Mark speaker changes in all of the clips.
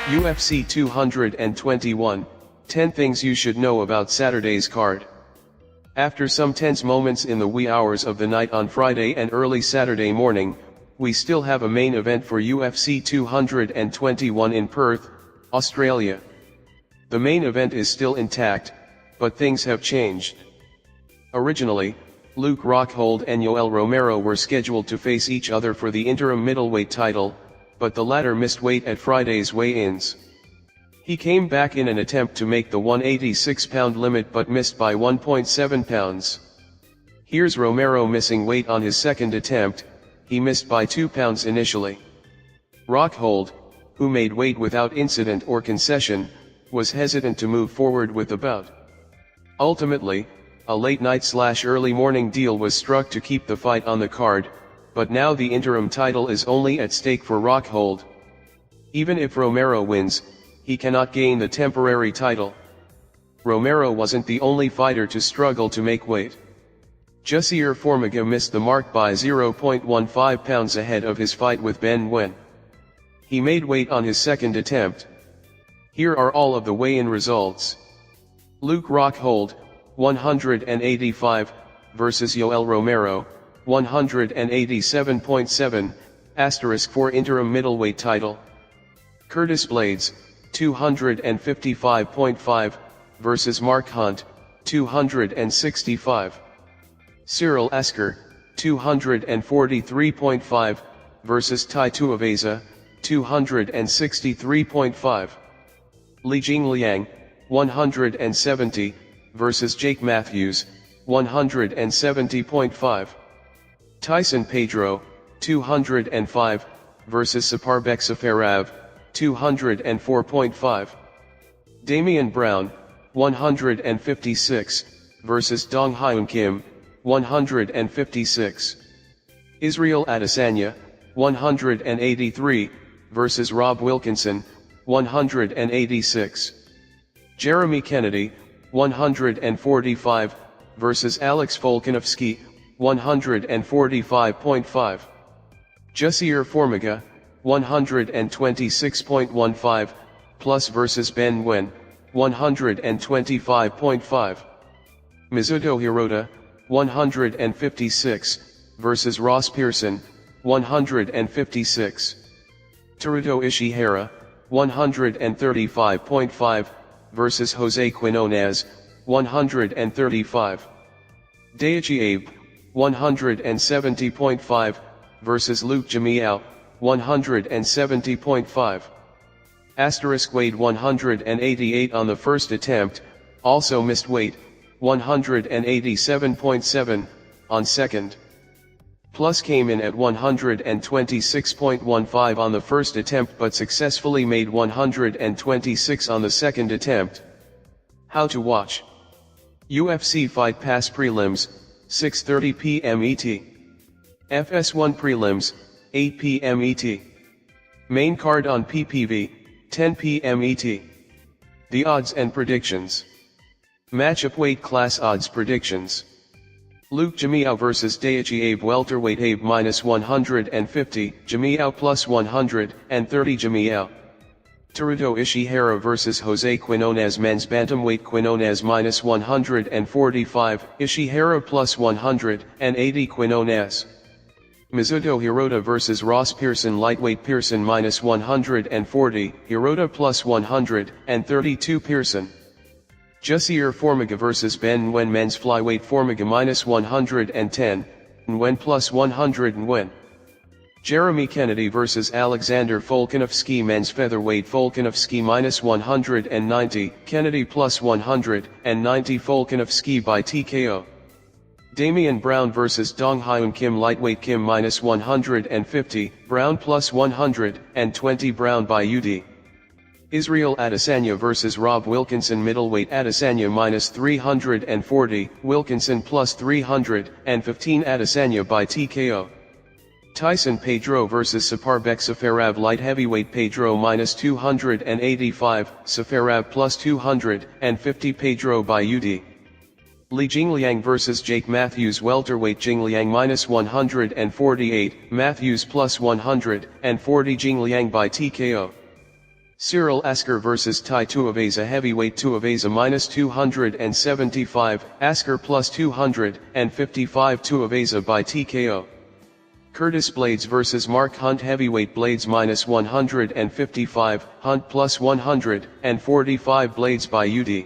Speaker 1: UFC 221, 10 Things You Should Know About Saturday's Card. After some tense moments in the wee hours of the night on Friday and early Saturday morning, we still have a main event for UFC 221 in Perth, Australia. The main event is still intact, but things have changed. Originally, Luke Rockhold and Yoel Romero were scheduled to face each other for the interim middleweight title, but the latter missed weight at Friday's weigh-ins. He came back in an attempt to make the 186-pound limit but missed by 1.7 pounds. Here's Romero missing weight on his second attempt. He missed by 2 pounds initially. Rockhold, who made weight without incident or concession, was hesitant to move forward with the bout. Ultimately, a late-night/early morning deal was struck to keep the fight on the card, but now the interim title is only at stake for Rockhold. Even if Romero wins, he cannot gain the temporary title. Romero wasn't the only fighter to struggle to make weight. Jussier Formiga missed the mark by 0.15 pounds ahead of his fight with Ben Nguyen. He made weight on his second attempt. Here are all of the weigh-in results. Luke Rockhold, 185, versus Yoel Romero, 187.7, for interim middleweight title. Curtis Blades, 255.5, versus Mark Hunt, 265. Cyril Asker, 243.5, versus Tai Tuivasa, 263.5. Li Jingliang, 170, versus Jake Matthews, 170.5. Tyson Pedro, 205, versus Saparbek Safarov, 204.5. Damian Brown, 156, versus Dong Hyun Kim, 156. Israel Adesanya, 183, versus Rob Wilkinson, 186. Jeremy Kennedy, 145, versus Alex Volkanovski, 145.5. Jussier Formiga, 126.15, plus versus Ben Nguyen, 125.5. Mizuto Hirota, 156, versus Ross Pearson, 156. Teruto Ishihara, 135.5, versus Jose Quinones, 135. Daichi Abe, 170.5, versus Luke Jamiao, 170.5. Weighed 188 on the first attempt, also missed weight, 187.7, on second. Plus came in at 126.15 on the first attempt but successfully made 126 on the second attempt. How to watch. UFC Fight Pass Prelims, 6:30 p.m. ET. FS1 Prelims, 8 p.m. ET. Main card on PPV, 10 p.m. ET. The odds and predictions. Matchup weight class odds predictions. Luke Jamiao vs Daichi Abe welterweight Abe -150, Jamiao +130 Jamiao. Teruto Ishihara vs Jose Quinones men's bantamweight Quinones -145, Ishihara +180 Quinones. Mizuto Hirota vs Ross Pearson lightweight Pearson -140, Hirota +132 Pearson. Jussier Formiga vs Ben Nguyen men's flyweight Formiga -110, Nguyen +100 Nguyen. Jeremy Kennedy vs Alexander Volkanovski men's featherweight Volkanovski -190, Kennedy +190 Volkanovski by TKO. Damian Brown vs Dong Hyun Kim lightweight Kim -150, Brown +120 Brown by UD. Israel Adesanya vs Rob Wilkinson middleweight Adesanya -340, Wilkinson +315 Adesanya by TKO. Tyson Pedro vs Saparbek Safarov light heavyweight Pedro -285, Safarov +250 Pedro by UD. Li Jingliang vs Jake Matthews welterweight Jingliang -148, Matthews +140 Jingliang by TKO. Cyril Asker vs Tai Tuivasa heavyweight Tuivasa minus 275, Asker plus 255 Tuivasa by TKO. Curtis Blades vs Mark Hunt heavyweight Blades minus 155, Hunt plus 145 Blades by UD.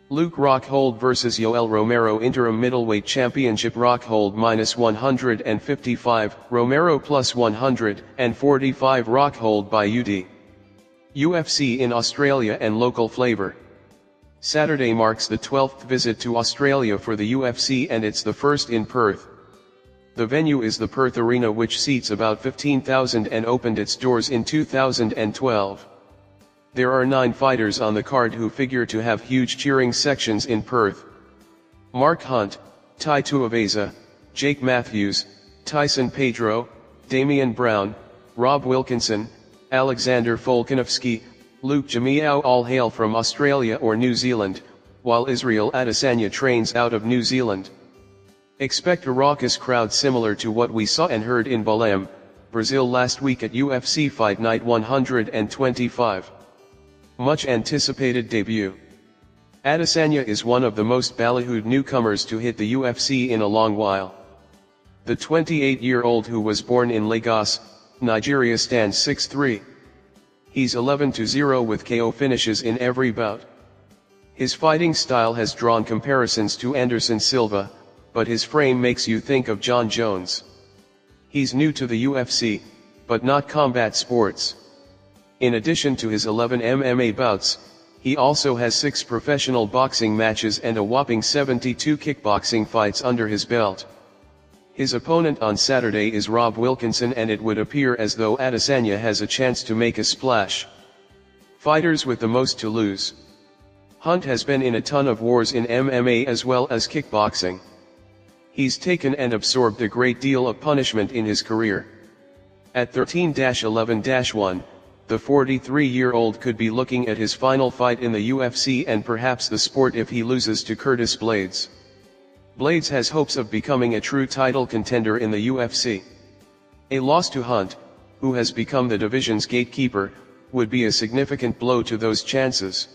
Speaker 1: Luke Rockhold vs Yoel Romero interim middleweight championship Rockhold minus 155, Romero plus 145 Rockhold by UD. UFC in Australia and local flavor. Saturday marks the 12th visit to Australia for the UFC and it's the first in Perth. The venue is the Perth Arena, which seats about 15,000 and opened its doors in 2012. There are 9 fighters on the card who figure to have huge cheering sections in Perth. Mark Hunt, Tai Tuivasa, Jake Matthews, Tyson Pedro, Damian Brown, Rob Wilkinson, Alexander Volkanovski, Luke Jamiao all hail from Australia or New Zealand, while Israel Adesanya trains out of New Zealand. Expect a raucous crowd similar to what we saw and heard in Belém, Brazil last week at UFC Fight Night 125. Much anticipated debut. Adesanya is one of the most ballyhooed newcomers to hit the UFC in a long while. The 28-year-old who was born in Lagos, Nigeria stands 6'3". He's 11-0 with KO finishes in every bout. His fighting style has drawn comparisons to Anderson Silva, but his frame makes you think of John Jones. He's new to the UFC, but not combat sports. In addition to his 11 MMA bouts, he also has 6 professional boxing matches and a whopping 72 kickboxing fights under his belt. His opponent on Saturday is Rob Wilkinson, and it would appear as though Adesanya has a chance to make a splash. Fighters with the most to lose. Hunt has been in a ton of wars in MMA as well as kickboxing. He's taken and absorbed a great deal of punishment in his career. At 13-11-1, the 43-year-old could be looking at his final fight in the UFC and perhaps the sport if he loses to Curtis Blades. Blades has hopes of becoming a true title contender in the UFC. A loss to Hunt, who has become the division's gatekeeper, would be a significant blow to those chances.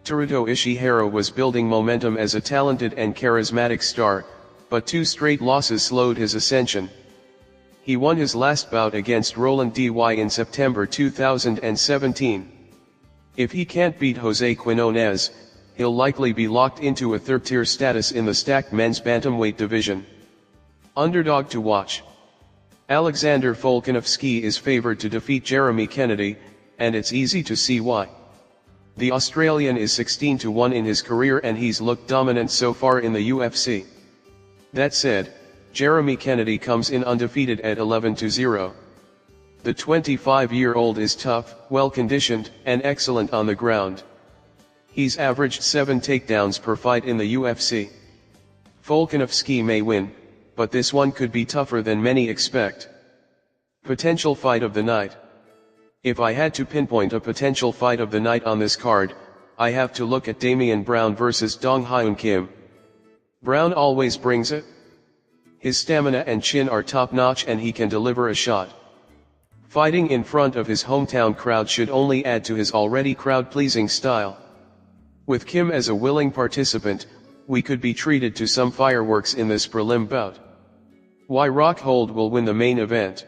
Speaker 1: Teruto Ishihara was building momentum as a talented and charismatic star, but 2 straight losses slowed his ascension. He won his last bout against Roland Dy in September 2017. If he can't beat Jose Quinones, he'll likely be locked into a third-tier status in the stacked men's bantamweight division. Underdog to watch. Alexander Volkanovski is favored to defeat Jeremy Kennedy, and it's easy to see why. The Australian is 16-1 in his career and he's looked dominant so far in the UFC. That said, Jeremy Kennedy comes in undefeated at 11-0. The 25-year-old is tough, well-conditioned, and excellent on the ground. He's averaged 7 takedowns per fight in the UFC. Volkanovski may win, but this one could be tougher than many expect. Potential fight of the night. If I had to pinpoint a potential fight of the night on this card, I have to look at Damian Brown vs Dong Hyun Kim. Brown always brings it. His stamina and chin are top-notch and he can deliver a shot. Fighting in front of his hometown crowd should only add to his already crowd-pleasing style. With Kim as a willing participant, we could be treated to some fireworks in this prelim bout. Why Rockhold will win the main event.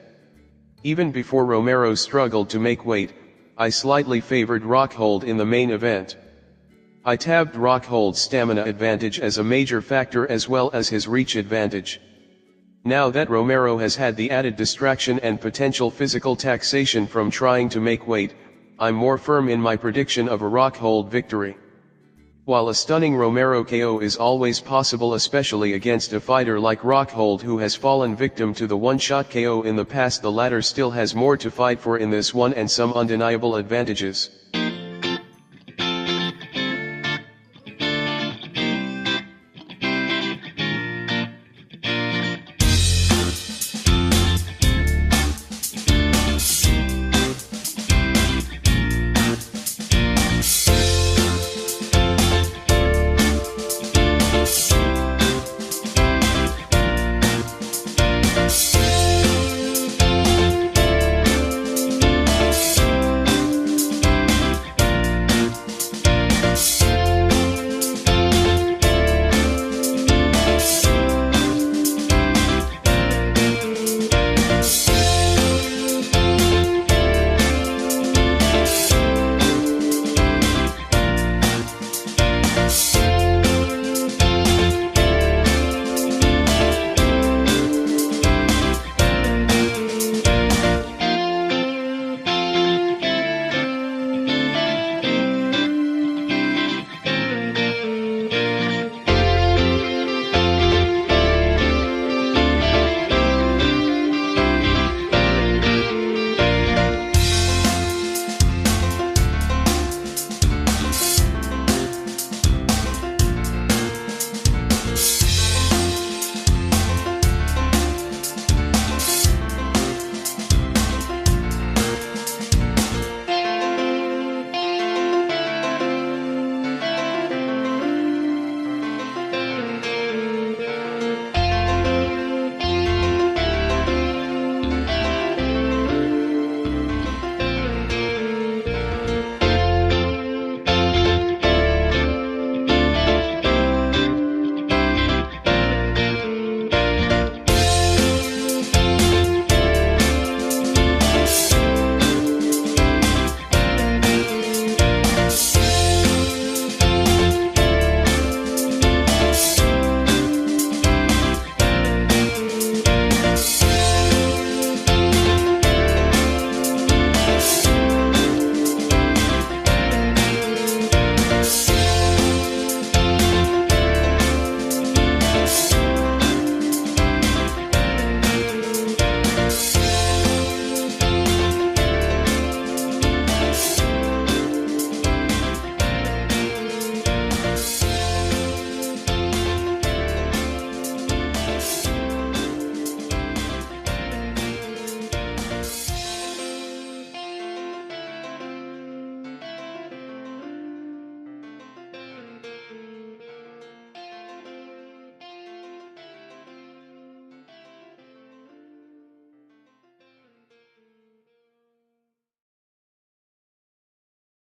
Speaker 1: Even before Romero struggled to make weight, I slightly favored Rockhold in the main event. I tabbed Rockhold's stamina advantage as a major factor as well as his reach advantage. Now that Romero has had the added distraction and potential physical taxation from trying to make weight, I'm more firm in my prediction of a Rockhold victory. While a stunning Romero KO is always possible, especially against a fighter like Rockhold who has fallen victim to the one-shot KO in the past, the latter still has more to fight for in this one and some undeniable advantages.